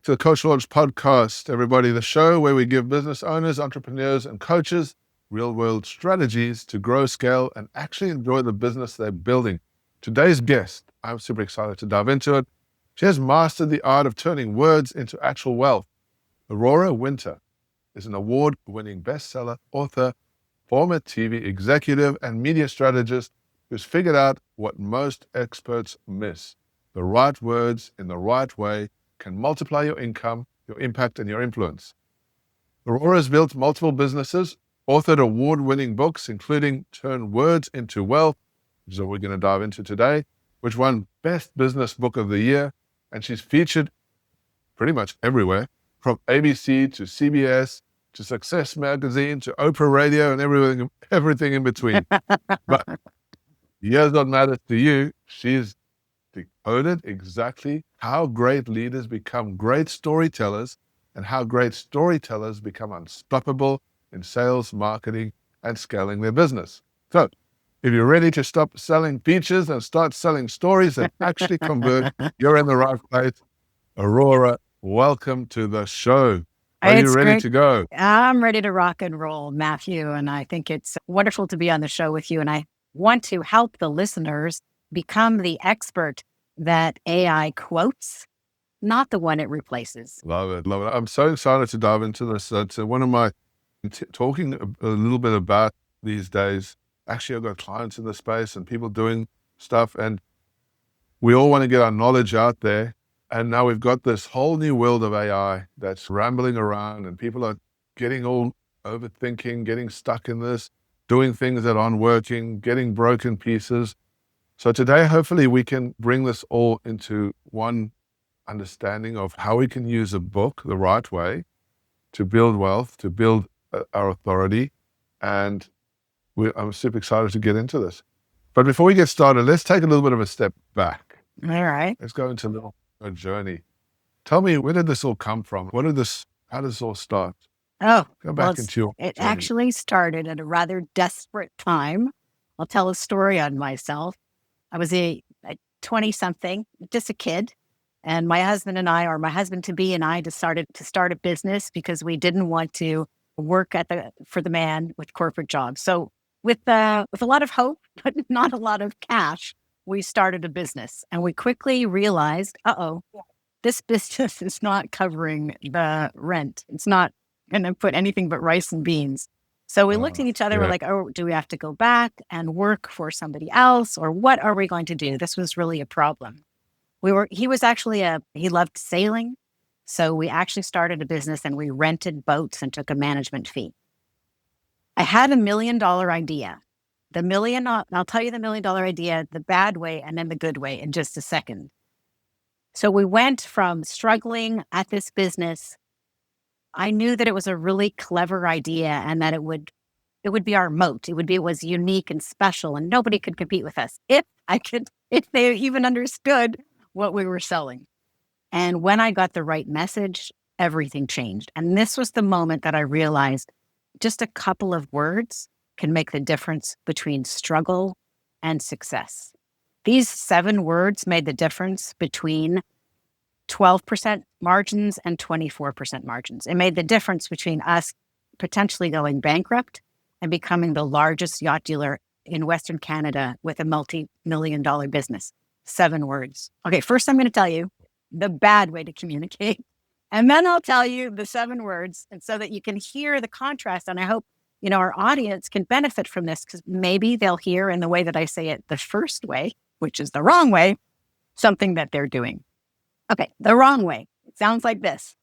to the Coach Launch Podcast, everybody, the show where we give business owners, entrepreneurs, and coaches real-world strategies to grow, scale, and actually enjoy the business they're building. Today's guest, I'm super excited to dive into it. She has mastered the art of turning words into actual wealth. Aurora Winter is an award-winning bestseller, author, former TV executive, and media strategist who's figured out what most experts miss. The right words in the right way can multiply your income, your impact, and your influence. Aurora has built multiple businesses, authored award-winning books, including Turn Words into Wealth, which is what we're going to dive into today, which won Best Business Book of the Year, and she's featured pretty much everywhere, from ABC to CBS to Success Magazine to Oprah Radio and everything in between. But here's what matters to you. She's decoded exactly how great leaders become great storytellers and how great storytellers become unstoppable in sales, marketing, and scaling their business. So if you're ready to stop selling features and start selling stories that actually convert, you're in the right place. Aurora, welcome to the show. Are you ready to go? I'm ready to rock and roll, Matthew, and I think it's wonderful to be on the show with you, and I want to help the listeners become the expert that AI quotes, not the one it replaces. Love it. I'm so excited to dive into this. It's one of my, talking a little bit about these days. Actually, I've got clients in the space and people doing stuff, and we all want to get our knowledge out there. And now we've got this whole new world of AI that's rambling around, and people are getting all overthinking, getting stuck in this, doing things that aren't working, getting broken pieces. So today, hopefully we can bring this all into one understanding of how we can use a book the right way to build wealth, to build our authority. And I'm super excited to get into this. But before we get started, let's take a little bit of a step back. All right. Let's go into a journey. Tell me, where did this all come from? How did this all start? Oh, go back into your it journey. Actually started at a rather desperate time. I'll tell a story on myself. I was a 20-something, just a kid, and my husband-to-be and I decided to start a business because we didn't want to work for the man with corporate jobs. So with a lot of hope, but not a lot of cash, we started a business, and we quickly realized, this business is not covering the rent. It's not going to put anything but rice and beans. So we looked at each other. We're like, do we have to go back and work for somebody else, or what are we going to do? This was really a problem. He loved sailing. So we actually started a business and we rented boats and took a management fee. I had $1 million idea. I'll tell you the $1 million idea, the bad way, and then the good way in just a second. So we went from struggling at this business. I knew that it was a really clever idea and that it would be our moat. It was unique and special, and nobody could compete with us if they even understood what we were selling. And when I got the right message, everything changed. And this was the moment that I realized just a couple of words can make the difference between struggle and success. These 7 words made the difference between 12% margins and 24% margins. It made the difference between us potentially going bankrupt and becoming the largest yacht dealer in Western Canada with a multi-million-dollar business. 7 words. Okay, first I'm going to tell you the bad way to communicate, and then I'll tell you the 7 words, and so that you can hear the contrast. And I hope our audience can benefit from this, because maybe they'll hear in the way that I say it the first way, which is the wrong way, something that they're doing. Okay, the wrong way. It sounds like this.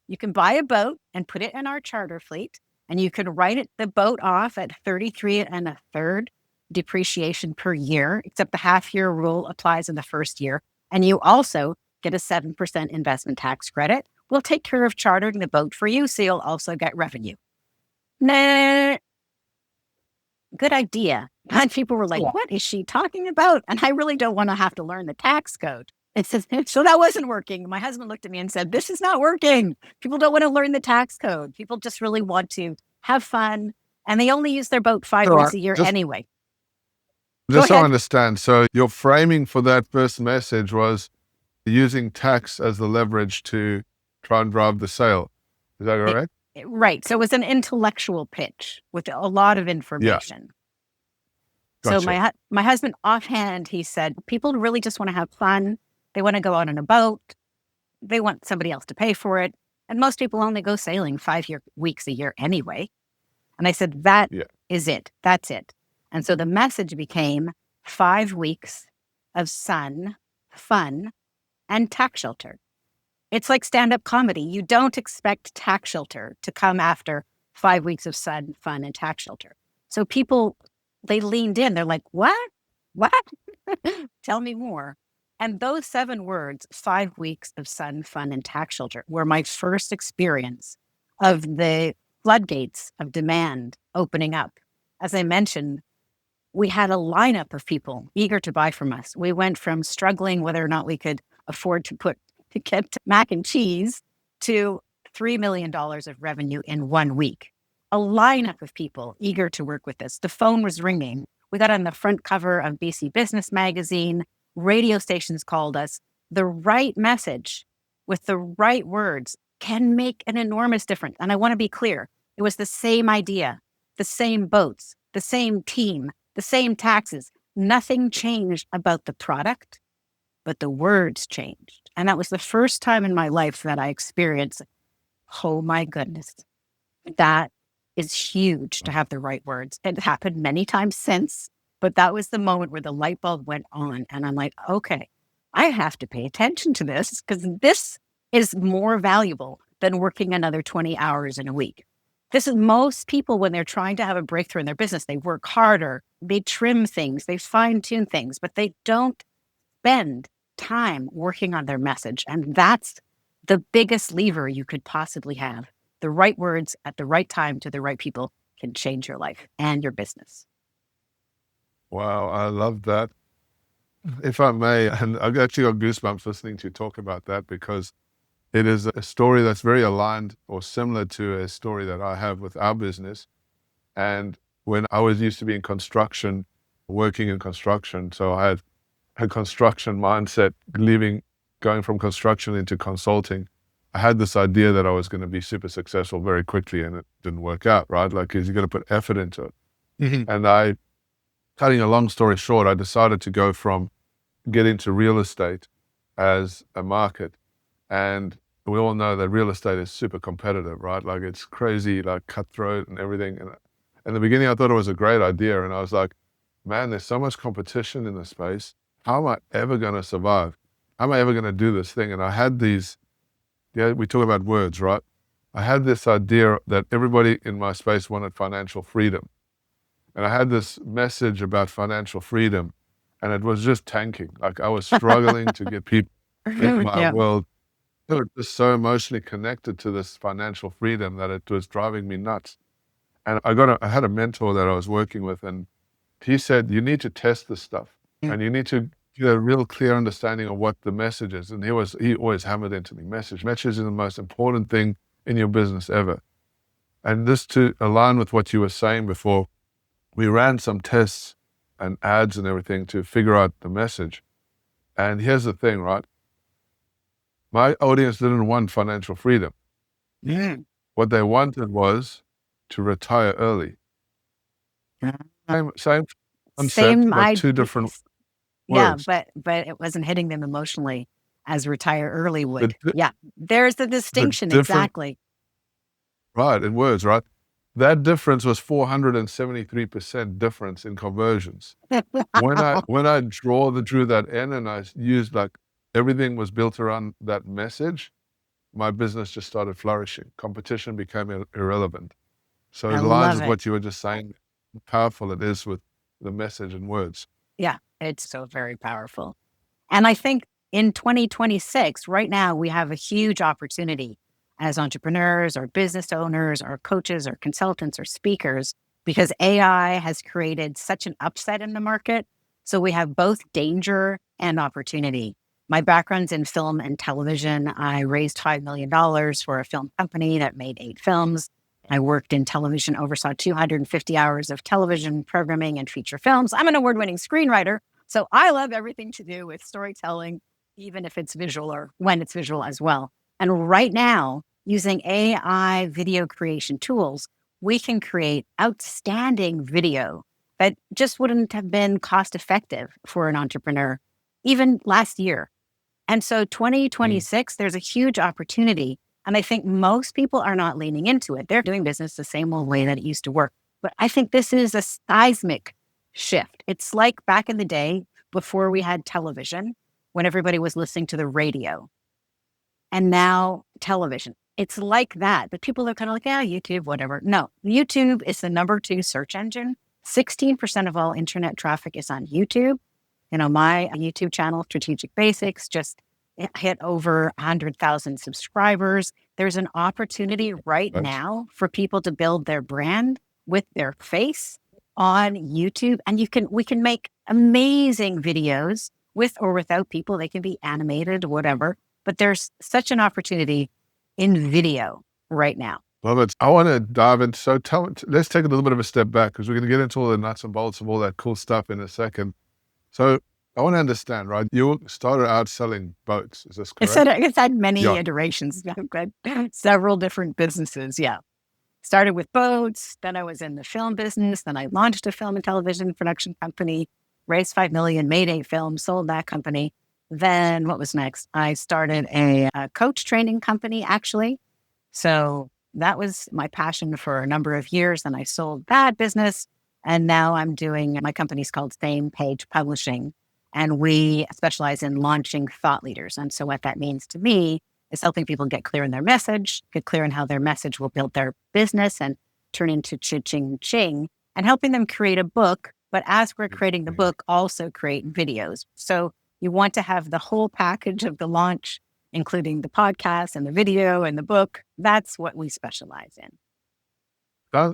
You can buy a boat and put it in our charter fleet, and you can write the boat off at 33 1/3 depreciation per year, except the half-year rule applies in the first year. And you also get a 7% investment tax credit. We'll take care of chartering the boat for you, so you'll also get revenue. Nah. Good idea. And people were like, what is she talking about? And I really don't want to have to learn the tax code. So that wasn't working. My husband looked at me and said, this is not working. People don't want to learn the tax code. People just really want to have fun. And they only use their boat 5 months a year anyway. Just so I understand. So your framing for that first message was, using tax as the leverage to try and drive the sale. Is that correct? Right. So it was an intellectual pitch with a lot of Yeah, information. So gotcha. my husband offhand, he said, people really just want to have fun. They want to go out on a boat. They want somebody else to pay for it. And most people only go sailing 5 weeks a year anyway. And I said, that Yeah. is it. That's it. And so the message became 5 weeks of sun, fun, and tax shelter. It's like stand-up comedy. You don't expect tax shelter to come after 5 weeks of sun, fun, and tax shelter. So people, they leaned in. They're like, what? What? Tell me more. And those 7 words, 5 weeks of sun, fun, and tax shelter, were my first experience of the floodgates of demand opening up. As I mentioned, we had a lineup of people eager to buy from us. We went from struggling whether or not we could afford to get mac and cheese to $3 million of revenue in 1 week. A lineup of people eager to work with us. The phone was ringing. We got on the front cover of BC Business Magazine. Radio stations called us. The right message with the right words can make an enormous difference. And I want to be clear. It was the same idea, the same boats, the same team, the same taxes. Nothing changed about the product, but the words changed. And that was the first time in my life that I experienced, oh my goodness, that is huge to have the right words. It happened many times since, but that was the moment where the light bulb went on. And I'm like, okay, I have to pay attention to this because this is more valuable than working another 20 hours in a week. This is most people when they're trying to have a breakthrough in their business, they work harder, they trim things, they fine tune things, but they don't spend time working on their message. And that's the biggest lever you could possibly have. The right words at the right time to the right people can change your life and your business. Wow, I love that. If I may, and I've actually got goosebumps listening to you talk about that because it is a story that's very aligned or similar to a story that I have with our business. And when I was used to be in construction, working in construction, so I had a construction mindset, going from construction into consulting. I had this idea that I was going to be super successful very quickly, and it didn't work out, right? Like, 'cause you got to put effort into it. And cutting a long story short, I decided to go from get into real estate as a market. And we all know that real estate is super competitive, right? Like it's crazy, like cutthroat and everything. And in the beginning, I thought it was a great idea. And I was like, man, there's so much competition in this space. How am I ever going to survive? How am I ever going to do this thing? And I had we talk about words, right? I had this idea that everybody in my space wanted financial freedom. And I had this message about financial freedom, and it was just tanking. Like I was struggling to get people in my Yeah. world. They were just so emotionally connected to this financial freedom that it was driving me nuts. And I had a mentor that I was working with, and he said, you need to test this stuff, and you need to get a real clear understanding of what the message is. And he always hammered into me, message is the most important thing in your business ever. And this to align with what you were saying before, we ran some tests and ads and everything to figure out the message. And here's the thing, right? My audience didn't want financial freedom. What they wanted was to retire early. Same concept, Same but two idea. different Yeah, words. but it wasn't hitting them emotionally as retire early The, would. di- Yeah, there's the the distinction. different, Exactly. right, in words, right? That difference was 473% difference in conversions. When I drew that in and I used like everything was built around that message, my business just started flourishing. Competition became irrelevant. So I it aligns love with it. what you were just saying, how powerful it is with the message and words. Yeah, it's so very powerful. And I think in 2026, right now, we have a huge opportunity as entrepreneurs or business owners or coaches or consultants or speakers, because AI has created such an upset in the market. So we have both danger and opportunity. My background's in film and television. I raised $5 million for a film company that made 8 films. I worked in television, oversaw 250 hours of television programming and feature films. I'm an award-winning screenwriter. So I love everything to do with storytelling even if it's visual or when it's visual as well. And right now, using AI video creation tools, we can create outstanding video that just wouldn't have been cost effective for an entrepreneur even last year. And so 2026, there's a huge opportunity. And I think most people are not leaning into it. They're doing business the same old way that it used to work. But I think this is a seismic shift. It's like back in the day before we had television, when everybody was listening to the radio, and now television. It's like that. But people are kind of like, yeah, YouTube, whatever. No, YouTube is the number 2 search engine. 16% of all internet traffic is on YouTube. You know, my YouTube channel, Strategic Basics, just hit over 100,000 subscribers. There's an opportunity right Right. now for people to build their brand with their face on YouTube. And we can make amazing videos with or without people. They can be animated, whatever. But there's such an opportunity in video right now. Love it. I want to dive in. So let's take a little bit of a step back because we're going to get into all the nuts and bolts of all that cool stuff in a second. So I want to understand, right? You started out selling boats. Is this correct? It's had many Yeah. iterations. I've got several different businesses. Yeah. Started with boats. Then I was in the film business. Then I launched a film and television production company, raised $5 million, made a film, sold that company. Then what was next? I started a coach training company, actually. So that was my passion for a number of years. And I sold that business. And now I'm doing, my company's called Same Page Publishing. And we specialize in launching thought leaders. And so what that means to me is helping people get clear in their message, get clear in how their message will build their business and turn into cha-ching-ching, and helping them create a book. But as we're creating the book, also create videos. So you want to have the whole package of the launch, including the podcast and the video and the book. That's what we specialize in.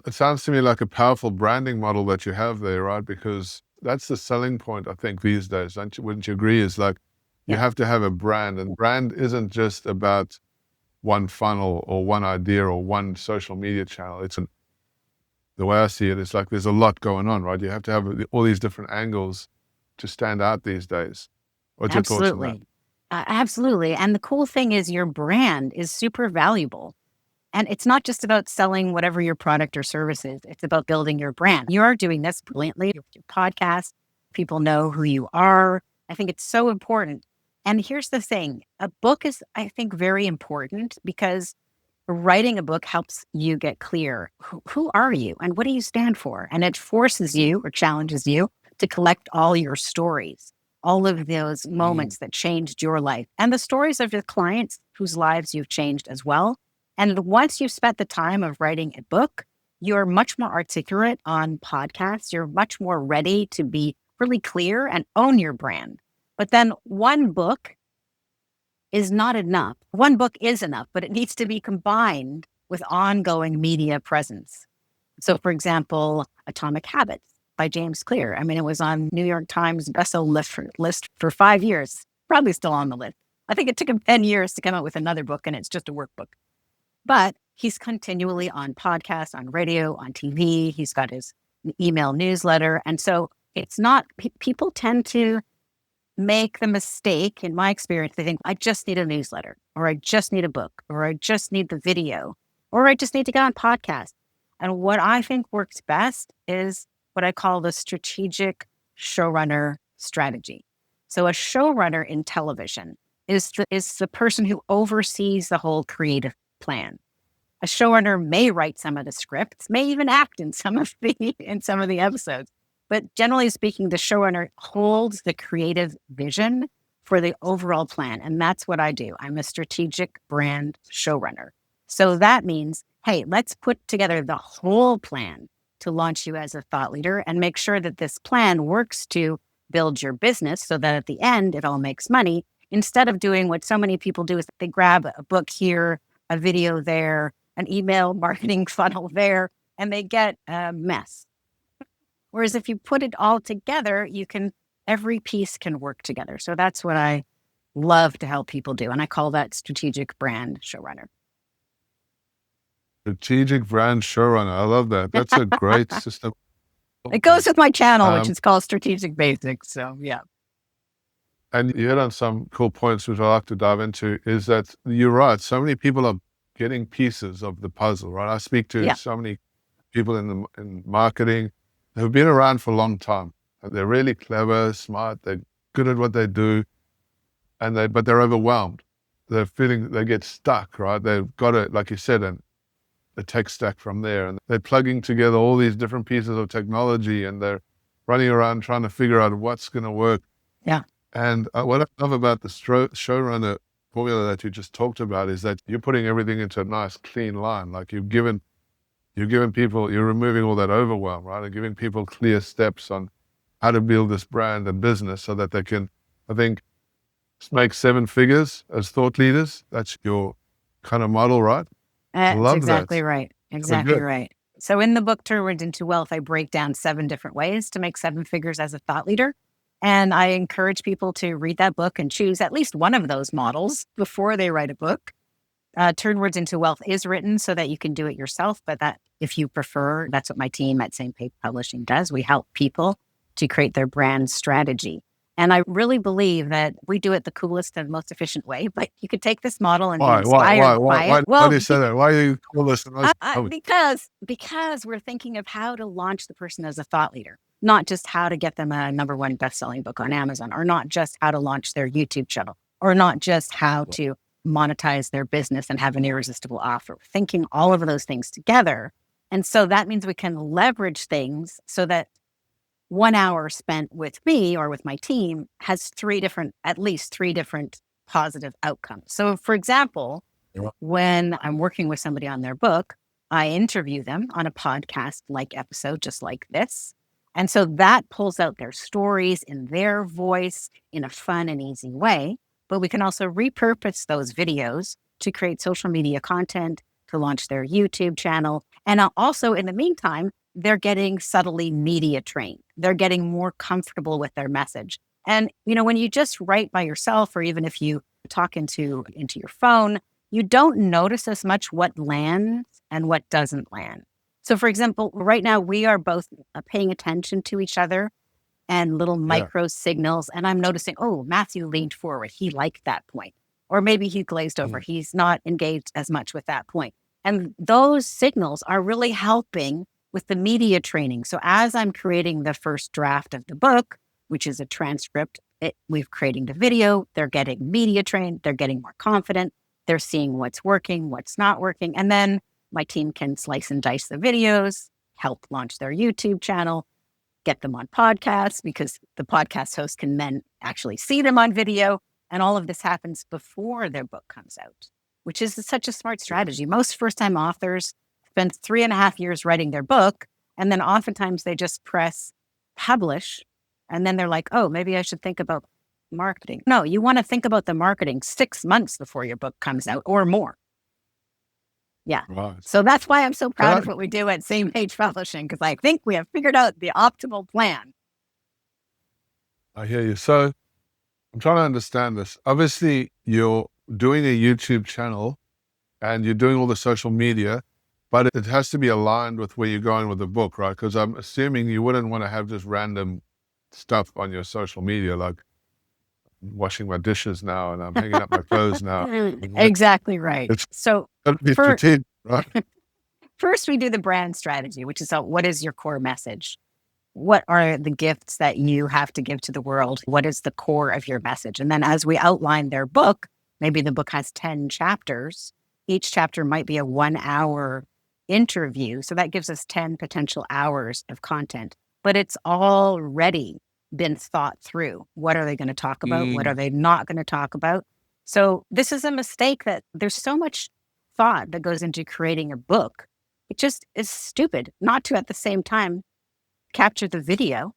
It sounds to me like a powerful branding model that you have there, right? Because that's the selling point, I think, these days. Wouldn't you agree? Is like you have to have a brand, and brand isn't just about one funnel or one idea or one social media channel. The way I see it, it's like there's a lot going on, right? You have to have all these different angles to stand out these days. What's your thoughts on that? Absolutely. And the cool thing is your brand is super valuable. And it's not just about selling whatever your product or service is. It's about building your brand. You are doing this brilliantly with your podcast. People know who you are. I think it's so important. And here's the thing. A book is, I think, very important because writing a book helps you get clear. Who are you and what do you stand for? And it forces you or challenges you to collect all your stories, all of those moments that changed your life and the stories of your clients whose lives you've changed as well. And once you've spent the time of writing a book, you're much more articulate on podcasts. You're much more ready to be really clear and own your brand. But then one book is not enough. One book is enough, but it needs to be combined with ongoing media presence. So, for example, Atomic Habits by James Clear. I mean, it was on New York Times bestseller list for 5 years, probably still on the list. I think it took him 10 years to come out with another book, and it's just a workbook. But he's continually on podcasts, on radio, on TV. He's got his email newsletter. And so it's not, people tend to make the mistake, in my experience, they think, I just need a newsletter, or I just need a book, or I just need the video, or I just need to get on podcast. And what I think works best is what I call the strategic showrunner strategy. So a showrunner in television is the person who oversees the whole creative plan. A showrunner may write some of the scripts, may even act in some of the episodes. But generally speaking, the showrunner holds the creative vision for the overall plan. And that's what I do. I'm a strategic brand showrunner. So that means, hey, let's put together the whole plan to launch you as a thought leader and make sure that this plan works to build your business so that at the end, it all makes money. Instead of doing what so many people do is they grab a book here, a video there, an email marketing funnel there, and they get a mess. Whereas if you put it all together, every piece can work together. So that's what I love to help people do. And I call that strategic brand showrunner. Strategic brand showrunner. I love that. That's a great system. It goes with my channel, which is called Strategic Basics. So yeah. And you hit on some cool points, which I like to dive into, is that you're right. So many people are getting pieces of the puzzle, right? I speak to Yeah. so many people in marketing who've been around for a long time. And they're really clever, smart, they're good at what they do, but they're overwhelmed. They're feeling they get stuck, right? They've got it, like you said, a tech stack from there, and they're plugging together all these different pieces of technology, and they're running around trying to figure out what's going to work. Yeah. And what I love about the showrunner formula that you just talked about is that you're putting everything into a nice, clean line. Like you're giving people, you're removing all that overwhelm, right? And giving people clear steps on how to build this brand and business so that they can, I think, make 7 figures as thought leaders. That's your kind of model, right? I That's love exactly that. right. So Exactly good. right. So in the book, Turn Words into Wealth, I break down 7 different ways to make 7 figures as a thought leader. And I encourage people to read that book and choose at least one of those models before they write a book. Turn Words into Wealth is written so that you can do it yourself. But that, if you prefer, that's what my team at Same Page Publishing does. We help people to create their brand strategy. And I really believe that we do it the coolest and most efficient way. But you could take this model and be Why? Why? inspired Why? Why? by Why? it. Why do Well, you say that? Why do you call this the most? because we're thinking of how to launch the person as a thought leader, not just how to get them a #1 best-selling book on Amazon, or not just how to launch their YouTube channel, or not just how to monetize their business and have an irresistible offer. Thinking all of those things together. And so that means we can leverage things so that 1 hour spent with me or with my team has at least three different positive outcomes. So for example, Yeah. when I'm working with somebody on their book, I interview them on a podcast like episode, just like this. And so that pulls out their stories in their voice in a fun and easy way. But we can also repurpose those videos to create social media content, to launch their YouTube channel. And also, in the meantime, they're getting subtly media trained. They're getting more comfortable with their message. And, when you just write by yourself, or even if you talk into your phone, you don't notice as much what lands and what doesn't land. So, for example, right now we are both paying attention to each other and little Yeah. micro signals. And I'm noticing, oh, Matthew leaned forward. He liked that point. Or maybe he glazed over. Mm. He's not engaged as much with that point. And those signals are really helping with the media training. So as I'm creating the first draft of the book, which is a transcript, we're creating the video, they're getting media trained, they're getting more confident, they're seeing what's working, what's not working. And then my team can slice and dice the videos, help launch their YouTube channel, get them on podcasts, because the podcast host can then actually see them on video. And all of this happens before their book comes out, which is such a smart strategy. Most first-time authors spend 3.5 years writing their book, and then oftentimes they just press publish, and then they're like, oh, maybe I should think about marketing. No, you want to think about the marketing 6 months before your book comes out or more. Yeah. Right. So that's why I'm so proud That- of what we do at Same Page Publishing, because I think we have figured out the optimal plan. I hear you. So I'm trying to understand this. Obviously, you're doing a YouTube channel and you're doing all the social media, but it has to be aligned with where you're going with the book, right? Because I'm assuming you wouldn't want to have just random stuff on your social media, like washing my dishes now and I'm hanging up my clothes now. Exactly right. It's So got to be for- strategic, right? first, we do the brand strategy, which is what is your core message? What are the gifts that you have to give to the world? What is the core of your message? And then as we outline their book, maybe the book has 10 chapters. Each chapter might be a 1-hour interview. So that gives us 10 potential hours of content, but it's already been thought through. What are they going to talk about? What are they not going to talk about? So this is a mistake, that there's so much thought that goes into creating a book. It just is stupid not to at the same time capture the video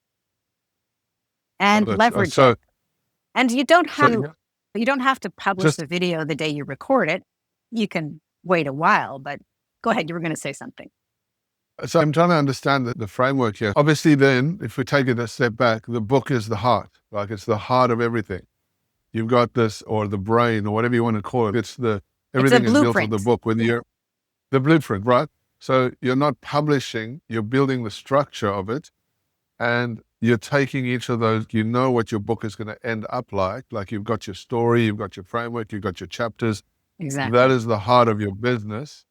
and leverage it. And you don't have to publish the video the day you record it. You can wait a while, but go ahead. You were going to say something. So I'm trying to understand the framework here. Obviously, then, if we take it a step back, the book is the heart. Like, it's the heart of everything. You've got this, or the brain, or whatever you want to call it. Everything is built on the book. When you're the blueprint, right? So you're not publishing, you're building the structure of it, and you're taking each of those, you know what your book is going to end up like you've got your story, you've got your framework, you've got your chapters. Exactly. That is the heart of your business.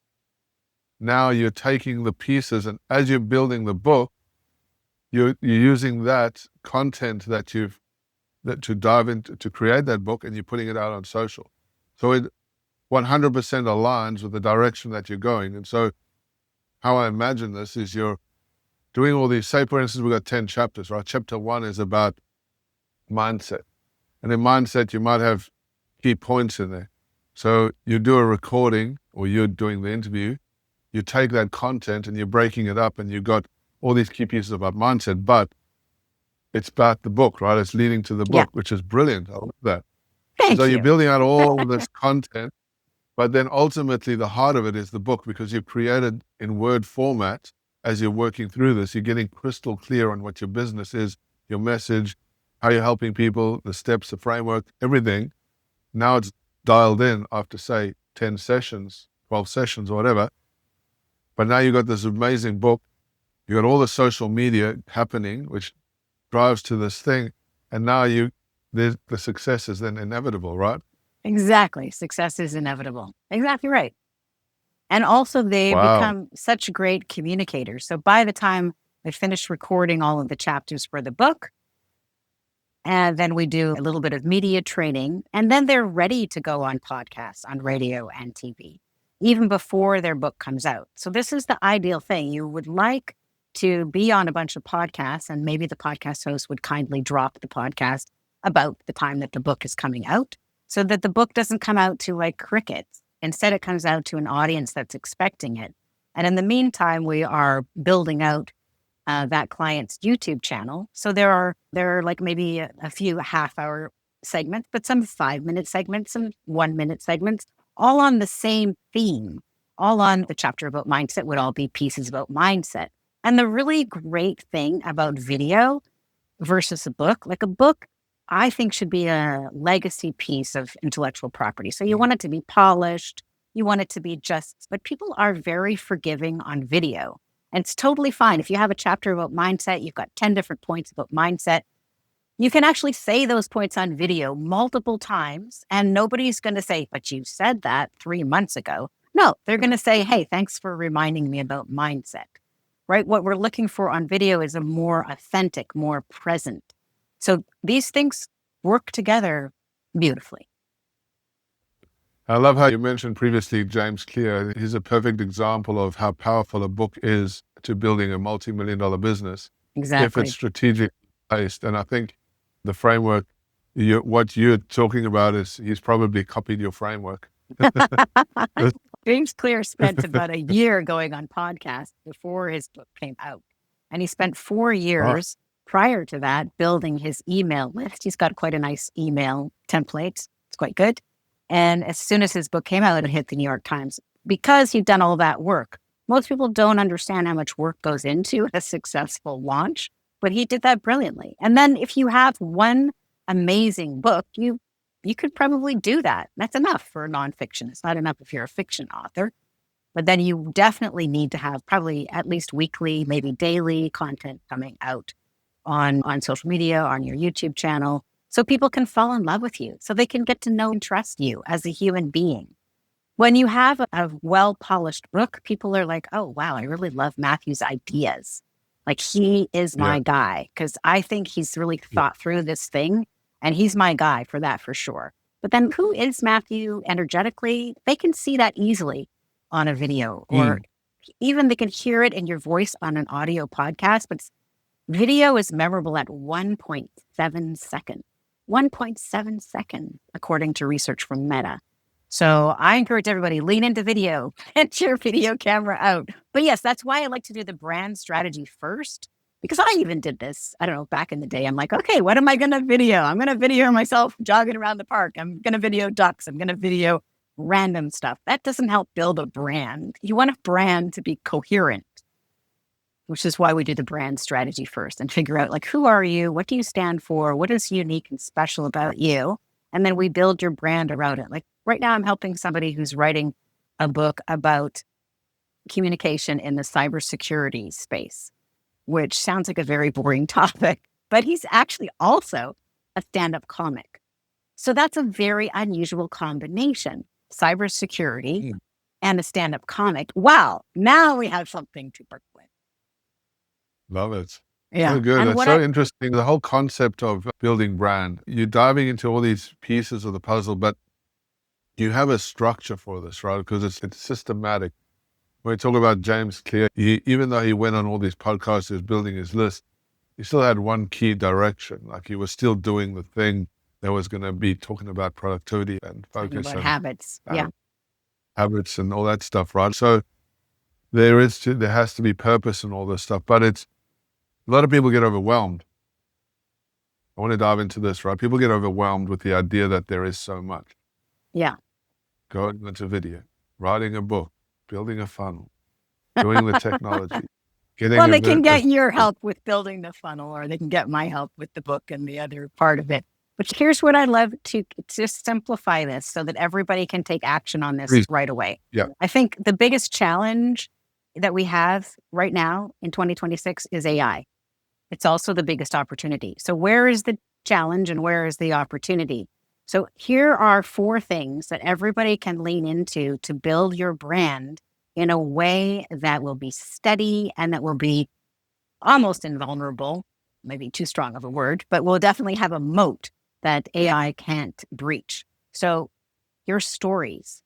Now you're taking the pieces, and as you're building the book, you're using that content that to dive into to create that book, and you're putting it out on social. So it 100% aligns with the direction that you're going. And so how I imagine this is you're doing all these, say for instance, we've got 10 chapters, right? Chapter 1 is about mindset. And in mindset, you might have key points in there. So you do a recording, or you're doing the interview, you take that content and you're breaking it up, and you've got all these key pieces about mindset, but it's about the book, right? It's leading to the book, which is brilliant. I love that. Thank So you. you're building out all of this content, but then ultimately the heart of it is the book, because you've created in Word format. As you're working through this, you're getting crystal clear on what your business is, your message, how you're helping people, the steps, the framework, everything. Now it's dialed in after, say, 10 sessions, 12 sessions or whatever. But now you've got this amazing book. You got all the social media happening, which drives to this thing. And now the success is then inevitable, right? Exactly. Success is inevitable. Exactly right. And also they become such great communicators. So by the time I finish recording all of the chapters for the book, and then we do a little bit of media training, and then they're ready to go on podcasts, on radio and TV, even before their book comes out. So this is the ideal thing. You would like to be on a bunch of podcasts, and maybe the podcast host would kindly drop the podcast about the time that the book is coming out, so that the book doesn't come out to like crickets. Instead, it comes out to an audience that's expecting it. And in the meantime, we are building out that client's YouTube channel. So there are like maybe a few half-hour segments, but some 5-minute segments, some 1-minute segments, all on the same theme, all on the chapter about mindset would all be pieces about mindset. And the really great thing about video versus a book, like a book, I think should be a legacy piece of intellectual property. So you want it to be polished, you want it to be just, but people are very forgiving on video. And it's totally fine. If you have a chapter about mindset, you've got 10 different points about mindset. You can actually say those points on video multiple times, and nobody's going to say, but you said that 3 months ago. No, they're going to say, hey, thanks for reminding me about mindset, right? What we're looking for on video is a more authentic, more present. So these things work together beautifully. I love how you mentioned previously James Clear. He's a perfect example of how powerful a book is to building a multi-million-dollar business. Exactly. If it's strategic based. And I think the framework, what you're talking about is he's probably copied your framework. James Clear spent about a year going on podcasts before his book came out. And he spent 4 years prior to that building his email list. He's got quite a nice email template. It's quite good. And as soon as his book came out, it hit the New York Times because he'd done all that work. Most people don't understand how much work goes into a successful launch, but he did that brilliantly. And then if you have one amazing book, you could probably do that. That's enough for nonfiction. It's not enough if you're a fiction author. But then you definitely need to have probably at least weekly, maybe daily content coming out on social media, on your YouTube channel, so people can fall in love with you, so they can get to know and trust you as a human being. When you have a well-polished book, people are like, oh, wow, I really love Matthew's ideas. Like, he is my guy, because I think he's really thought through this thing, and he's my guy for that, for sure. But then who is Matthew energetically? They can see that easily on a video, or even they can hear it in your voice on an audio podcast, but video is memorable at 1.7 seconds. 1.7 seconds, according to research from Meta. So I encourage everybody, lean into video, get your video camera out. But yes, that's why I like to do the brand strategy first, because I even did this, I don't know, back in the day. I'm like, okay, what am I going to video? I'm going to video myself jogging around the park. I'm going to video ducks. I'm going to video random stuff. That doesn't help build a brand. You want a brand to be coherent, which is why we do the brand strategy first and figure out, like, who are you? What do you stand for? What is unique and special about you? And then we build your brand around it. Like right now, I'm helping somebody who's writing a book about communication in the cybersecurity space, which sounds like a very boring topic. but he's actually also a stand-up comic. So that's a very unusual combination, cybersecurity Mm. and a stand-up comic. Wow, now we have something to work with. Love it. Yeah. So good. And That's what so I, interesting. The whole concept of building brand. You're diving into all these pieces of the puzzle, but you have a structure for this, right? Because it's systematic. When we talk about James Clear, even though he went on all these podcasts, he was building his list, he still had one key direction. Like he was still doing the thing that was going to be talking about productivity and talking focus about and habits. Yeah. habits and all that stuff, right? So there has to be purpose and all this stuff, but a lot of people get overwhelmed. I want to dive into this, right? People get overwhelmed with the idea that there is so much. Yeah. Going into video, writing a book, building a funnel, doing the technology, getting Well, a they can bit. get your help with building the funnel, or they can get my help with the book and the other part of it. But here's what I'd love to just simplify this so that everybody can take action on this Please. right away. Yeah. I think the biggest challenge that we have right now in 2026 is AI. It's also the biggest opportunity. So where is the challenge and where is the opportunity? So here are 4 things that everybody can lean into to build your brand in a way that will be steady and that will be almost invulnerable, maybe too strong of a word, but will definitely have a moat that AI can't breach. So your stories.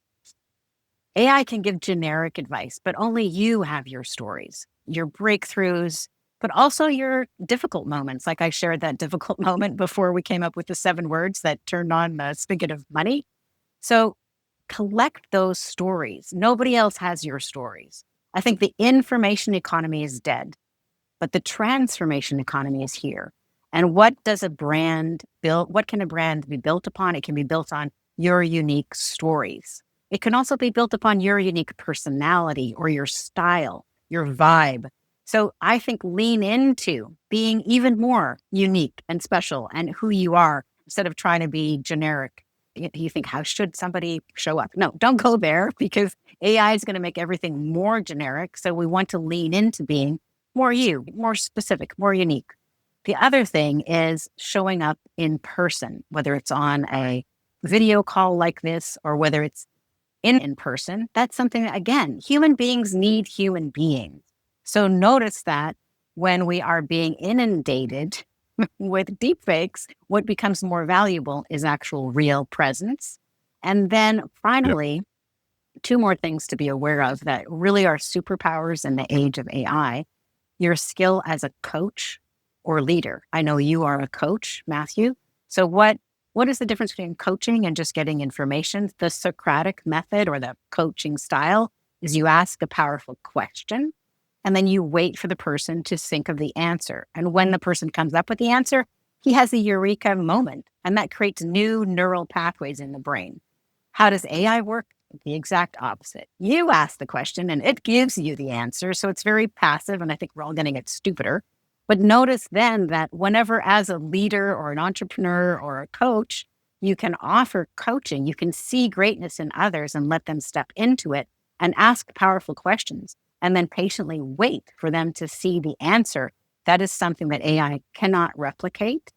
AI can give generic advice, but only you have your stories, your breakthroughs, but also your difficult moments. Like I shared that difficult moment before we came up with the 7 words that turned on the spigot of money. So collect those stories. Nobody else has your stories. I think the information economy is dead, but the transformation economy is here. And what does a brand build? What can a brand be built upon? It can be built on your unique stories. It can also be built upon your unique personality or your style, your vibe. So I think lean into being even more unique and special and who you are instead of trying to be generic. You think, how should somebody show up? No, don't go there because AI is going to make everything more generic. So we want to lean into being more you, more specific, more unique. The other thing is showing up in person, whether it's on a video call like this or whether it's in person. That's something that, again, human beings need human beings. So notice that when we are being inundated with deepfakes, what becomes more valuable is actual real presence. And then finally, 2 more things to be aware of that really are superpowers in the age of AI. Your skill as a coach or leader. I know you are a coach, Matthew. So what is the difference between coaching and just getting information? The Socratic method or the coaching style is you ask a powerful question and then you wait for the person to think of the answer. And when the person comes up with the answer, he has a eureka moment and that creates new neural pathways in the brain. How does AI work? The exact opposite. You ask the question and it gives you the answer. So it's very passive. And I think we're all getting it stupider. But notice then that whenever, as a leader or an entrepreneur or a coach, you can offer coaching, you can see greatness in others and let them step into it and ask powerful questions and then patiently wait for them to see the answer. That is something that AI cannot replicate.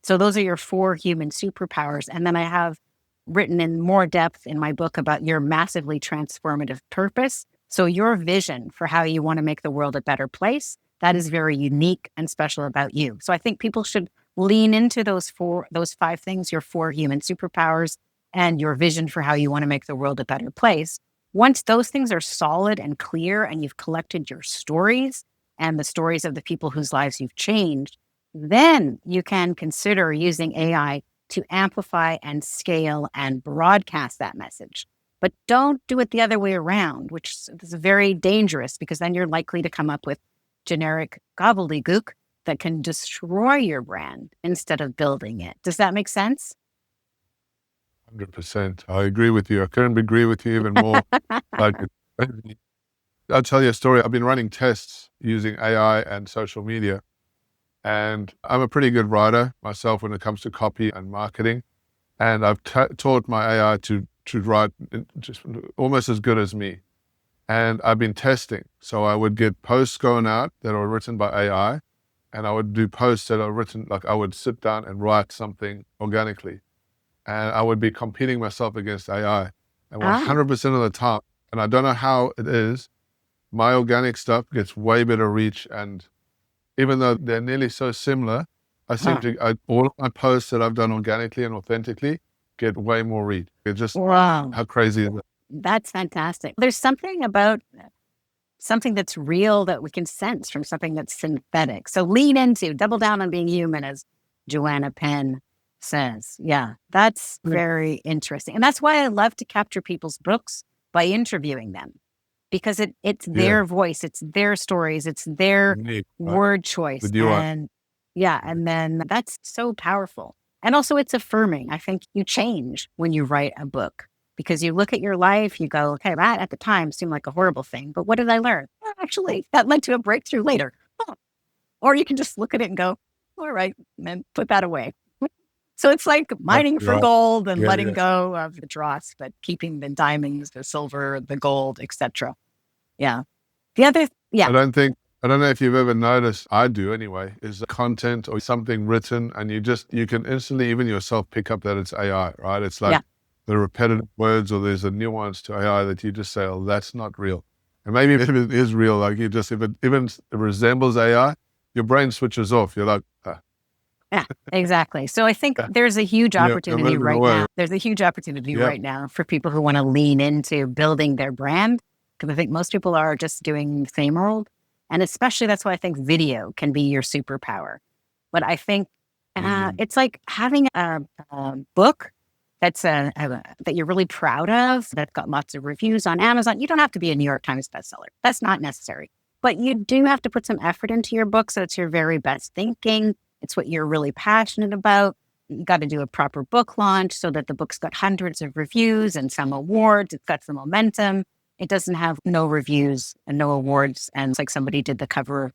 So those are your 4 human superpowers. And then I have written in more depth in my book about your massively transformative purpose. So your vision for how you want to make the world a better place, that is very unique and special about you. So I think people should lean into those 5 things, your 4 human superpowers and your vision for how you want to make the world a better place. Once those things are solid and clear and you've collected your stories and the stories of the people whose lives you've changed, then you can consider using AI to amplify and scale and broadcast that message. But don't do it the other way around, which is very dangerous because then you're likely to come up with generic gobbledygook that can destroy your brand instead of building it. Does that make sense? 100%. I agree with you. I couldn't agree with you even more. Like, I'll tell you a story. I've been running tests using AI and social media, and I'm a pretty good writer myself when it comes to copy and marketing. And I've taught my AI to write just almost as good as me. And I've been testing. So I would get posts going out that are written by AI, and I would do posts that are written, like I would sit down and write something organically, and I would be competing myself against AI. And Ah, 100% of the time, and I don't know how it is, my organic stuff gets way better reach. And even though they're nearly so similar, I seem huh. to, all of my posts that I've done organically and authentically get way more reach. It's just, Wow. how crazy is it? That's fantastic. There's something about something that's real that we can sense from something that's synthetic. So lean into, double down on being human, as Joanna Penn says. Yeah, that's very interesting. And that's why I love to capture people's books by interviewing them, because it's Yeah, their voice, it's their stories, it's their unique, right? word choice. With you on. And yeah, and then that's so powerful. And also it's affirming. I think you change when you write a book, because you look at your life, you go, okay, that at the time seemed like a horrible thing, but what did I learn? Well, actually, that led to a breakthrough later. Oh. Or you can just look at it and go, all right, and then put that away. So it's like mining Exactly for right. gold and Yeah, letting yeah. go of the dross, but keeping the diamonds, the silver, the gold, etc. Yeah. The other, yeah, I don't know if you've ever noticed, I do anyway, is content or something written, and you can instantly, even yourself, pick up that it's AI, right? It's like yeah, the repetitive words, or there's a nuance to AI that you just say, oh, that's not real. And maybe if it is real, like if it even resembles AI, your brain switches off. You're like, yeah, exactly. So I think there's a huge you're opportunity moving right away. now. There's a huge opportunity Yeah. right now for people who want to lean into building their brand, because I think most people are just doing the same old. And especially that's why I think video can be your superpower. But I think Mm, it's like having a book that's that you're really proud of, that's got lots of reviews on Amazon. You don't have to be a New York Times bestseller. That's not necessary. But you do have to put some effort into your book, so it's your very best thinking. It's what you're really passionate about. You got to do a proper book launch so that the book's got hundreds of reviews and some awards. It's got some momentum. It doesn't have no reviews and no awards, and it's like somebody did the cover,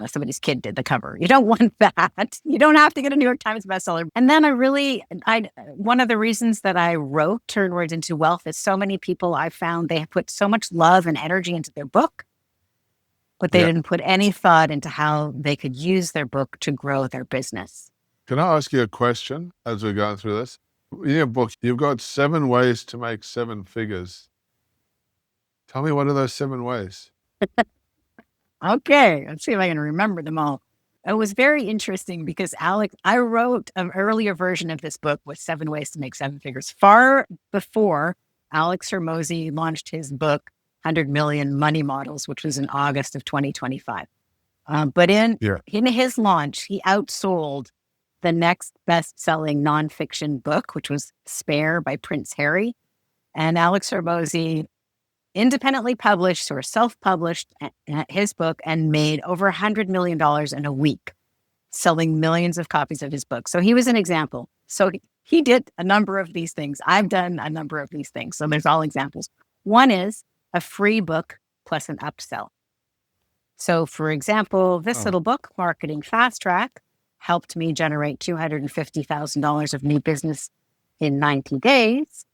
somebody's kid did the cover. You don't want that. You don't have to get a New York Times bestseller. And then one of the reasons that I wrote Turn Words into Wealth is so many people I found, they have put so much love and energy into their book, but they yeah. didn't put any thought into how they could use their book to grow their business. Can I ask you a question as we're going through this? In your book, you've got 7 ways to make 7 figures. Tell me, what are those 7 ways? Okay, let's see if I can remember them all. It was very interesting because I wrote an earlier version of this book with 7 ways to make 7 figures far before Alex Hormozy launched his book, 100 Million Money Models, which was in August of 2025. But Yeah. in his launch, he outsold the next best-selling nonfiction book, which was Spare by Prince Harry. And Alex Hormozy independently published or self-published his book and made over $100 million in a week, selling millions of copies of his book. So he was an example. So he did a number of these things. I've done a number of these things. So there's all examples. One is a free book plus an upsell. So for example, this Oh, little book, Marketing Fast Track, helped me generate $250,000 of new business in 90 days.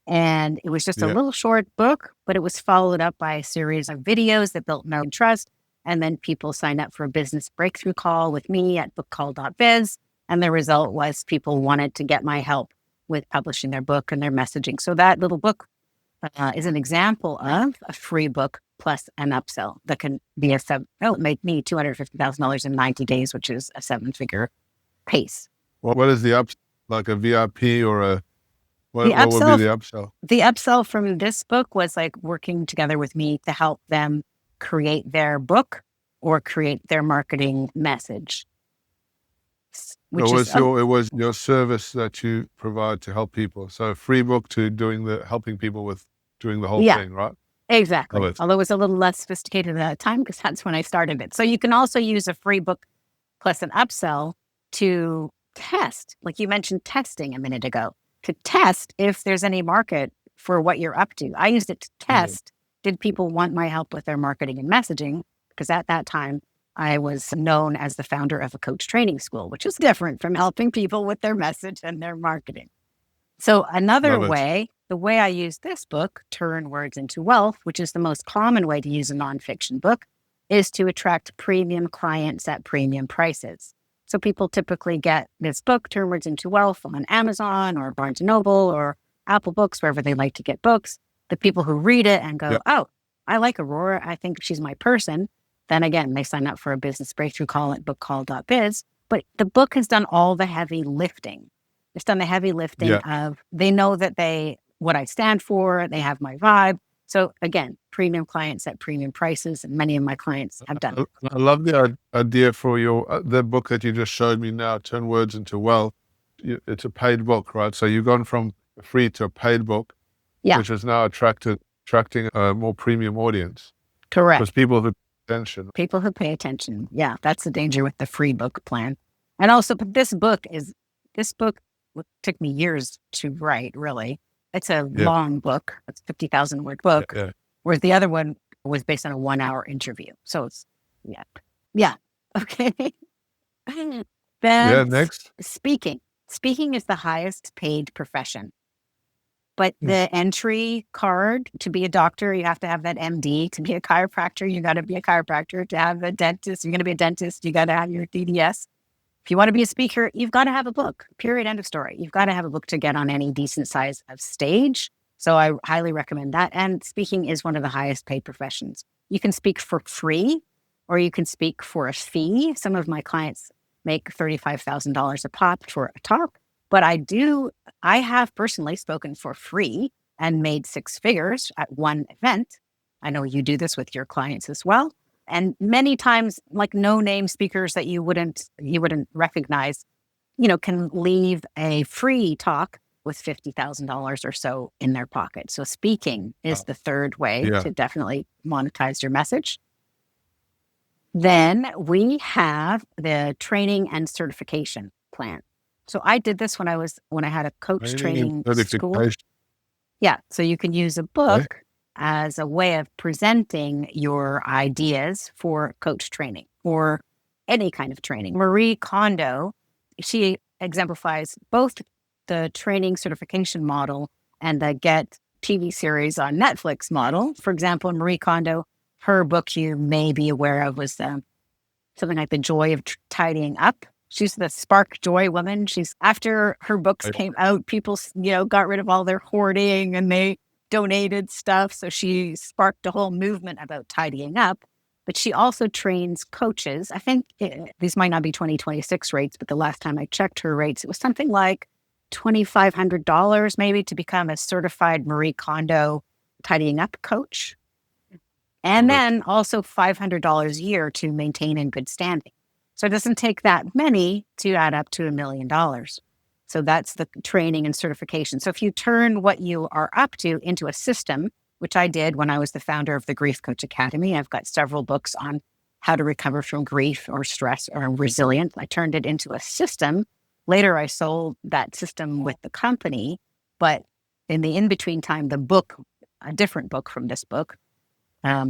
And it was just a yeah. little short book, but it was followed up by a series of videos that built know and trust. And then people signed up for a business breakthrough call with me at bookcall.biz. And the result was people wanted to get my help with publishing their book and their messaging. So that little book is an example of a free book plus an upsell that can be it made me $250,000 in 90 days, which is a 7-figure pace. What is the like a VIP or The what would be upsell the upsell? The upsell from this book was like working together with me to help them create their book or create their marketing message, which is, It was your service that you provide to help people. So free book to helping people with doing the whole yeah, thing, right? Love exactly. it. Although it was a little less sophisticated at that time because that's when I started it. So you can also use a free book plus an upsell to test, like you mentioned testing a minute ago, to test if there's any market for what you're up to. I used it to Yeah. test, did people want my help with their marketing and messaging? Because at that time, I was known as the founder of a coach training school, which is different from helping people with their message and their marketing. So another Love it. way, the way I use this book, Turn Words into Wealth, which is the most common way to use a nonfiction book, is to attract premium clients at premium prices. So people typically get this book, Turn Words into Wealth, on Amazon or Barnes & Noble or Apple Books, wherever they like to get books. The people who read it and go, oh, I like Aurora, I think she's my person. Then again, they sign up for a business breakthrough call at bookcall.biz. But the book has done all the heavy lifting. It's done the heavy lifting of, they know that what I stand for, they have my vibe. So again, premium clients at premium prices, and many of my clients have done. I love the idea for the book that you just showed me now, Turn Words into Wealth. It's a paid book, right? So you've gone from a free to a paid book, which is now attracting a more premium audience. Correct. Because people who pay attention. People who pay attention. Yeah, that's the danger with the free book plan. And also, but this book took me years to write, really. It's a long book. It's a 50,000 word book. Whereas the other one was based on a 1 hour interview. So it's, okay. Then next. Speaking. Speaking is the highest paid profession. But the entry card to be a doctor, you have to have that MD. To be a chiropractor, you got to be a chiropractor. To have a dentist, you're going to be a dentist. You got to have your DDS. If you want to be a speaker, you've got to have a book, period, end of story. You've got to have a book to get on any decent size of stage. So I highly recommend that. And speaking is one of the highest paid professions. You can speak for free or you can speak for a fee. Some of my clients make $35,000 a pop for a talk, but I have personally spoken for free and made 6 figures at one event. I know you do this with your clients as well. And many times, like no-name speakers that you wouldn't recognize, can leave a free talk with $50,000 or so in their pocket. So speaking is the third way to definitely monetize your message. Then we have the training and certification plan. So I did this when I had a coach training school. Yeah, so you can use a book as a way of presenting your ideas for coach training or any kind of training. Marie Kondo, she exemplifies both the training certification model and the Get TV series on Netflix model. For example, Marie Kondo, her book you may be aware of was something like The Joy of Tidying Up. She's the spark joy woman. After her books came out, people, got rid of all their hoarding and they donated stuff. So she sparked a whole movement about tidying up. But she also trains coaches. I think these might not be 2026 rates, but the last time I checked her rates, it was something like $2,500 maybe to become a certified Marie Kondo tidying up coach. And then also $500 a year to maintain in good standing. So it doesn't take that many to add up to $1 million. So that's the training and certification. So if you turn what you are up to into a system, which I did when I was the founder of the Grief Coach Academy, I've got several books on how to recover from grief or stress or resilience. I turned it into a system. Later, I sold that system with the company. But in the in-between time, the book, a different book from this book,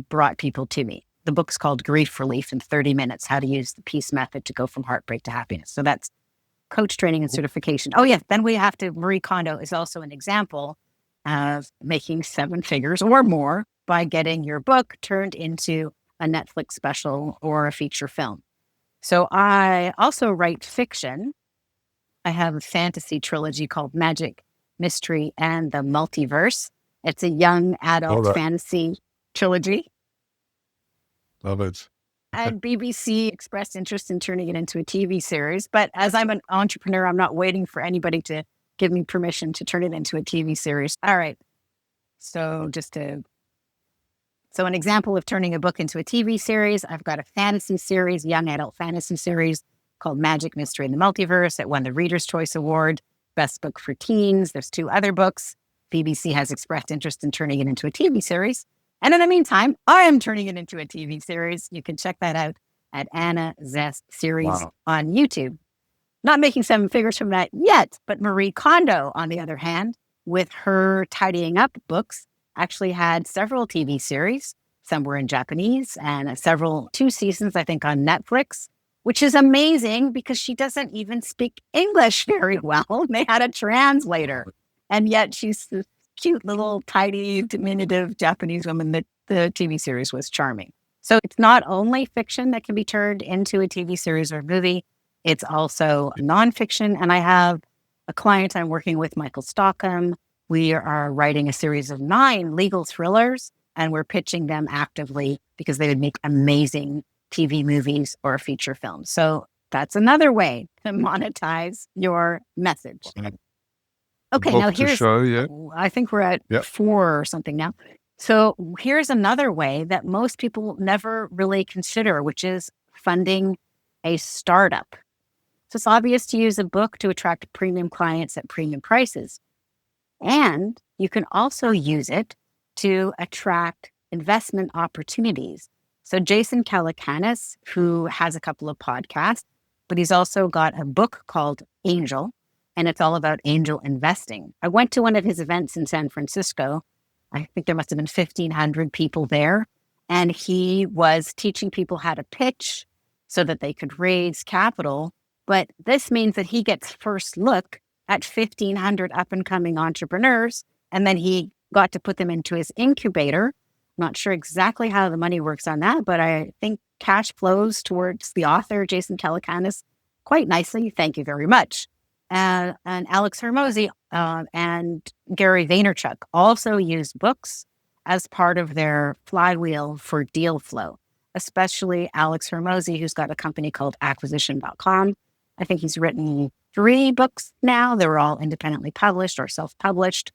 brought people to me. The book's called Grief Relief in 30 Minutes, How to Use the Peace Method to Go from Heartbreak to Happiness. So that's coach training and certification. Oh, yeah. Then we have to, Marie Kondo is also an example of making 7 figures or more by getting your book turned into a Netflix special or a feature film. So I also write fiction. I have a fantasy trilogy called Magic, Mystery, and the Multiverse. It's a young adult fantasy trilogy. Love it. And BBC expressed interest in turning it into a TV series. But as I'm an entrepreneur, I'm not waiting for anybody to give me permission to turn it into a TV series. All right. So an example of turning a book into a TV series, I've got a fantasy series, young adult fantasy series called Magic, Mystery, and the Multiverse. It won the Reader's Choice Award, Best Book for Teens. There's 2 other books. BBC has expressed interest in turning it into a TV series. And in the meantime, I am turning it into a TV series. You can check that out at Anna Zest Series on YouTube. Not making 7 figures from that yet, but Marie Kondo, on the other hand, with her tidying up books, actually had several TV series. Some were in Japanese and 2 seasons, I think, on Netflix, which is amazing because she doesn't even speak English very well. They had a translator. And yet she's cute little, tidy, diminutive Japanese woman that the TV series was charming. So it's not only fiction that can be turned into a TV series or movie, it's also nonfiction. And I have a client I'm working with, Michael Stockham. We are writing a series of 9 legal thrillers, and we're pitching them actively because they would make amazing TV movies or feature films. So that's another way to monetize your message. Okay, now Book to show, yeah. I think we're at 4 or something now. So here's another way that most people never really consider, which is funding a startup. So it's obvious to use a book to attract premium clients at premium prices. And you can also use it to attract investment opportunities. So Jason Calacanis, who has a couple of podcasts, but he's also got a book called Angel, and it's all about angel investing. I went to one of his events in San Francisco. I think there must have been 1,500 people there. And he was teaching people how to pitch so that they could raise capital. But this means that he gets first look at 1,500 up and coming entrepreneurs. And then he got to put them into his incubator. Not sure exactly how the money works on that, but I think cash flows towards the author, Jason Calacanis, quite nicely. Thank you very much. And Alex Hormozy and Gary Vaynerchuk also use books as part of their flywheel for deal flow, especially Alex Hormozy, who's got a company called acquisition.com. I think he's written 3 books now. They're all independently published or self-published.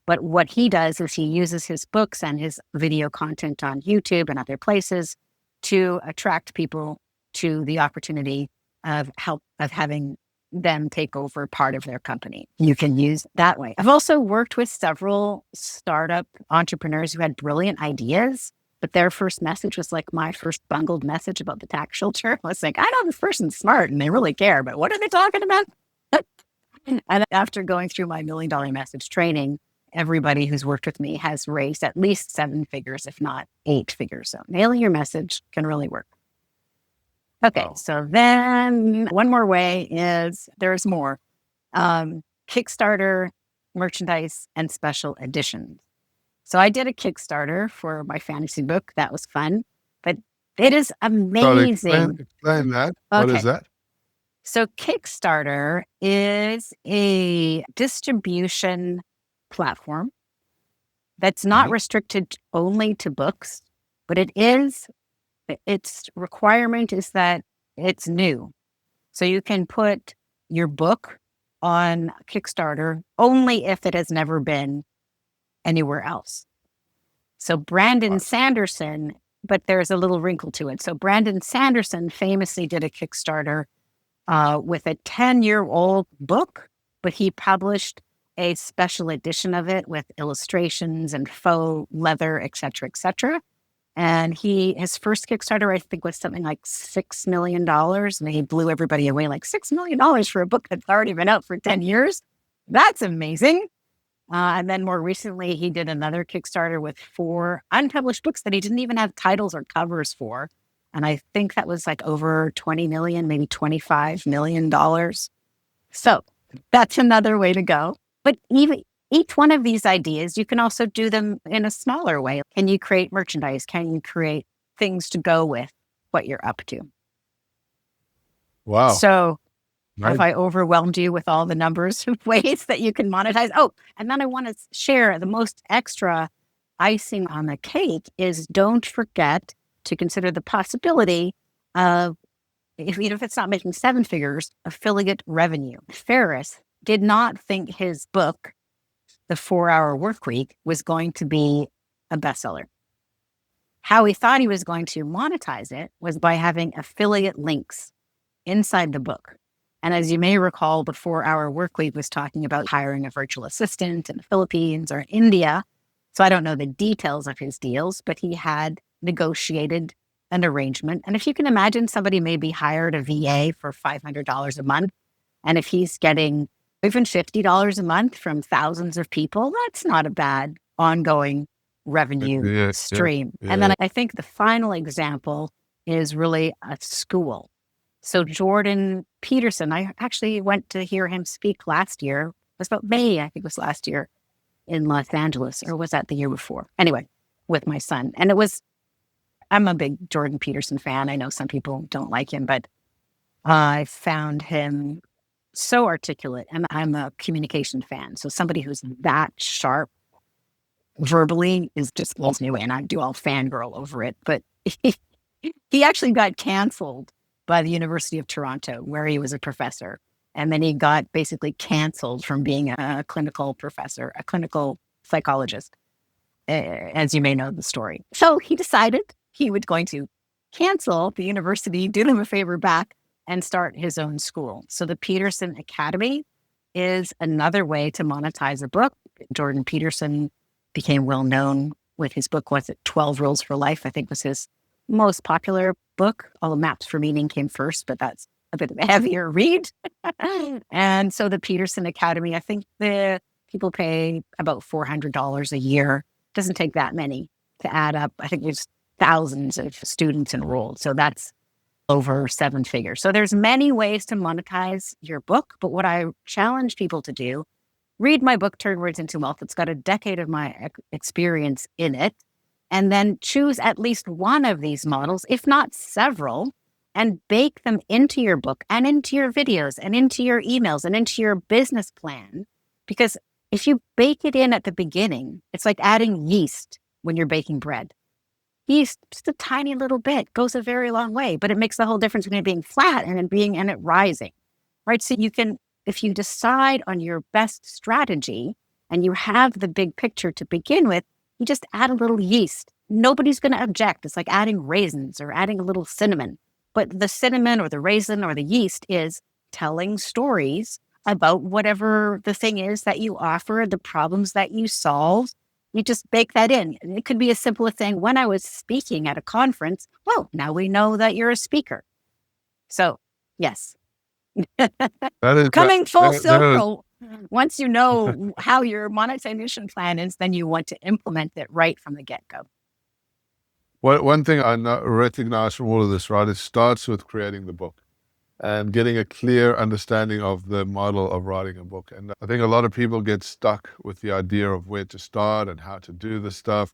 But what he does is he uses his books and his video content on YouTube and other places to attract people to the opportunity of having them take over part of their company. You can use that way. I've also worked with several startup entrepreneurs who had brilliant ideas, but their first message was like my first bungled message about the tax shelter. I was like, I know this person's smart and they really care, but what are they talking about? And after going through my $1 million message training, everybody who's worked with me has raised at least 7 figures, if not 8 figures. So nailing your message can really work. Okay, So then one more way is there's more. Kickstarter, merchandise, and special editions. So I did a Kickstarter for my fantasy book. That was fun, but it is amazing. Explain that. Okay. What is that? So Kickstarter is a distribution platform that's not restricted only to books, but its requirement is that it's new. So you can put your book on Kickstarter only if it has never been anywhere else. So Brandon Sanderson, but there's a little wrinkle to it. So Brandon Sanderson famously did a Kickstarter with a 10-year-old book, but he published a special edition of it with illustrations and faux leather, et cetera, et cetera. And his first Kickstarter, I think, was something like $6 million. And he blew everybody away, like $6 million for a book that's already been out for 10 years. That's amazing. And then more recently, he did another Kickstarter with 4 unpublished books that he didn't even have titles or covers for. And I think that was like over 20 million, maybe $25 million. So that's another way to go. But even each one of these ideas, you can also do them in a smaller way. Can you create merchandise? Can you create things to go with what you're up to? Wow. So have I overwhelmed you with all the numbers of ways that you can monetize? Oh, and then I want to share the most extra icing on the cake is don't forget to consider the possibility of, even if it's not making 7 figures, affiliate revenue. Ferriss did not think his book, The 4-Hour Workweek, was going to be a bestseller. How he thought he was going to monetize it was by having affiliate links inside the book. And as you may recall, the 4-Hour Workweek was talking about hiring a virtual assistant in the Philippines or India. So I don't know the details of his deals, but he had negotiated an arrangement. And if you can imagine, somebody maybe hired a VA for $500 a month. And if he's getting even $50 a month from thousands of people, that's not a bad ongoing revenue stream. Yeah. And then I think the final example is really a school. So Jordan Peterson, I actually went to hear him speak last year. It was about May, I think it was last year in Los Angeles, or was that the year before? Anyway, with my son. And it was I'm a big Jordan Peterson fan. I know some people don't like him, but I found him so articulate, and I'm a communication fan. So somebody who's that sharp verbally is just blows me away, and I do all fangirl over it. But he actually got canceled by the University of Toronto, where he was a professor. And then he got basically canceled from being a clinical professor, a clinical psychologist, as you may know the story. So he decided he was going to cancel the university, do them a favor back, and start his own school. So the Peterson Academy is another way to monetize a book. Jordan Peterson became well known with his book, was it 12 Rules for Life? I think was his most popular book. Although Maps for Meaning came first, but that's a bit of a heavier read. And so the Peterson Academy, I think the people pay about $400 a year. Doesn't take that many to add up. I think there's thousands of students enrolled. So that's over 7 figures. So there's many ways to monetize your book. But what I challenge people to do, read my book, Turn Words into Wealth. It's got a decade of my experience in it. And then choose at least one of these models, if not several, and bake them into your book and into your videos and into your emails and into your business plan. Because if you bake it in at the beginning, it's like adding yeast when you're baking bread. Yeast, just a tiny little bit, goes a very long way, but it makes the whole difference between it being flat and it rising, right? So you can, if you decide on your best strategy and you have the big picture to begin with, you just add a little yeast. Nobody's going to object. It's like adding raisins or adding a little cinnamon. But the cinnamon or the raisin or the yeast is telling stories about whatever the thing is that you offer, the problems that you solve. You just bake that in. And it could be as simple as saying, when I was speaking at a conference, well, now we know that you're a speaker. So, yes. Coming full circle. Once you know how your monetization plan is, then you want to implement it right from the get-go. One thing I recognize from all of this, right, it starts with creating the book and getting a clear understanding of the model of writing a book. And I think a lot of people get stuck with the idea of where to start and how to do the stuff.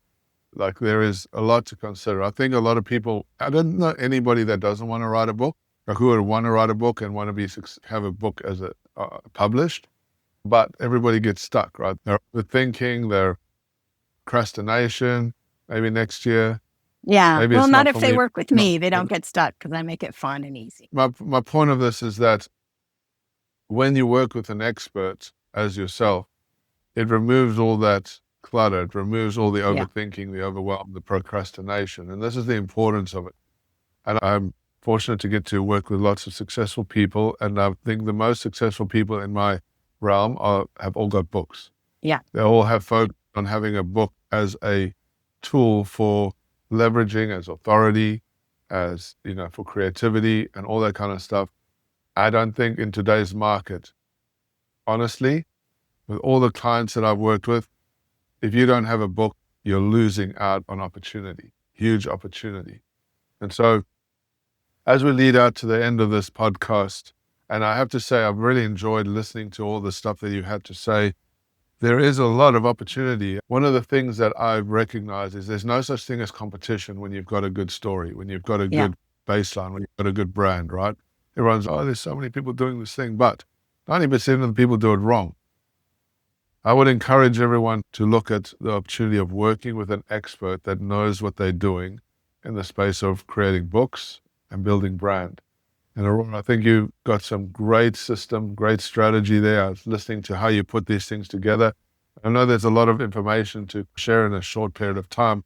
Like, there is a lot to consider. I think a lot of people, I don't know anybody that doesn't want to write a book, or who would want to write a book and want to have a book as published. But everybody gets stuck, right? They're overthinking, they're procrastination, maybe next year. Yeah. Maybe well, not if for they me. work with me. They don't get stuck because I make it fun and easy. My point of this is that when you work with an expert as yourself, it removes all that clutter. It removes all the overthinking, the overwhelm, the procrastination. And this is the importance of it. And I'm fortunate to get to work with lots of successful people. And I think the most successful people in my realm have all got books. Yeah. They all have focused on having a book as a tool for leveraging, as authority, as, for creativity and all that kind of stuff. I don't think in today's market, honestly, with all the clients that I've worked with, if you don't have a book, you're losing out on opportunity, huge opportunity. And so as we lead out to the end of this podcast, and I have to say, I've really enjoyed listening to all the stuff that you had to say. There is a lot of opportunity. One of the things that I've recognized is there's no such thing as competition when you've got a good story, when you've got a good baseline, when you've got a good brand, right? Everyone's, there's so many people doing this thing, but 90% of the people do it wrong. I would encourage everyone to look at the opportunity of working with an expert that knows what they're doing in the space of creating books and building brand. And Aurora, I think you got some great system, great strategy there. I was listening to how you put these things together. I know there's a lot of information to share in a short period of time,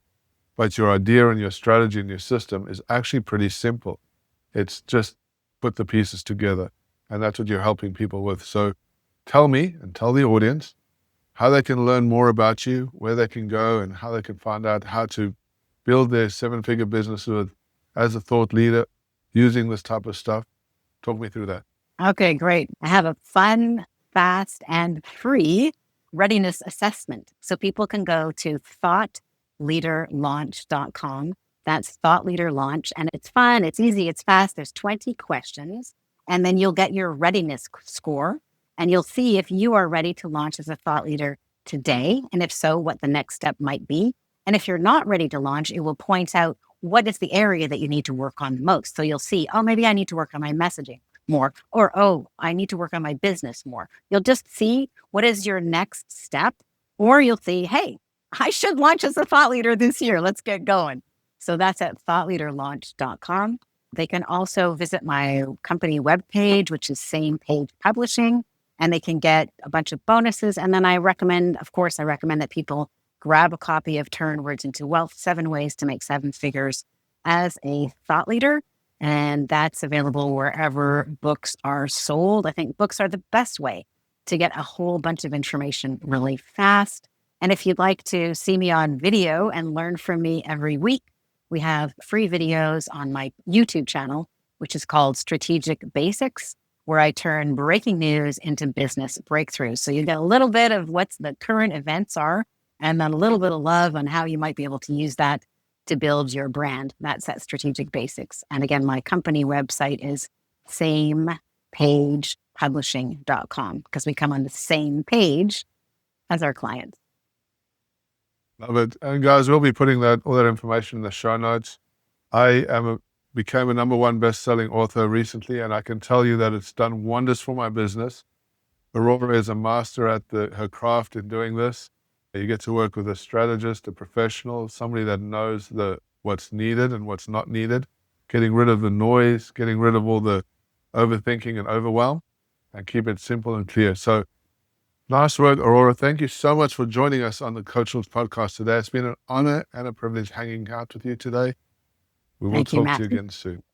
but your idea and your strategy and your system is actually pretty simple. It's just put the pieces together, and that's what you're helping people with. So tell me and tell the audience how they can learn more about you, where they can go, and how they can find out how to build their 7-figure business as a thought leader using this type of stuff. Talk me through that. Okay, great. I have a fun, fast, and free readiness assessment. So people can go to thoughtleaderlaunch.com. That's Thought Leader Launch. And it's fun, it's easy, it's fast. There's 20 questions. And then you'll get your readiness score. And you'll see if you are ready to launch as a thought leader today. And if so, what the next step might be. And if you're not ready to launch, it will point out what is the area that you need to work on most. So you'll see, oh, maybe I need to work on my messaging more, or, oh, I need to work on my business more. You'll just see what is your next step, or you'll see, hey, I should launch as a thought leader this year. Let's get going. So that's at thoughtleaderlaunch.com. They can also visit my company webpage, which is Same Page Publishing, and they can get a bunch of bonuses. And then I recommend that people grab a copy of Turn Words into Wealth, 7 Ways to Make 7 Figures as a Thought Leader. And that's available wherever books are sold. I think books are the best way to get a whole bunch of information really fast. And if you'd like to see me on video and learn from me every week, we have free videos on my YouTube channel, which is called Strategic Basics, where I turn breaking news into business breakthroughs. So you get a little bit of what the current events are, and then a little bit of love on how you might be able to use that to build your brand. That's at Strategic Basics. And again, my company website is samepagepublishing.com, because we come on the same page as our clients. Love it. And guys, we'll be putting all that information in the show notes. I became a #1 best-selling author recently, and I can tell you that it's done wonders for my business. Aurora is a master at her craft in doing this. You get to work with a strategist, a professional, somebody that knows what's needed and what's not needed, getting rid of the noise, getting rid of all the overthinking and overwhelm, and keep it simple and clear. So nice work, Aurora. Thank you so much for joining us on the Coach Talks podcast today. It's been an honor and a privilege hanging out with you today. We will talk to you again soon.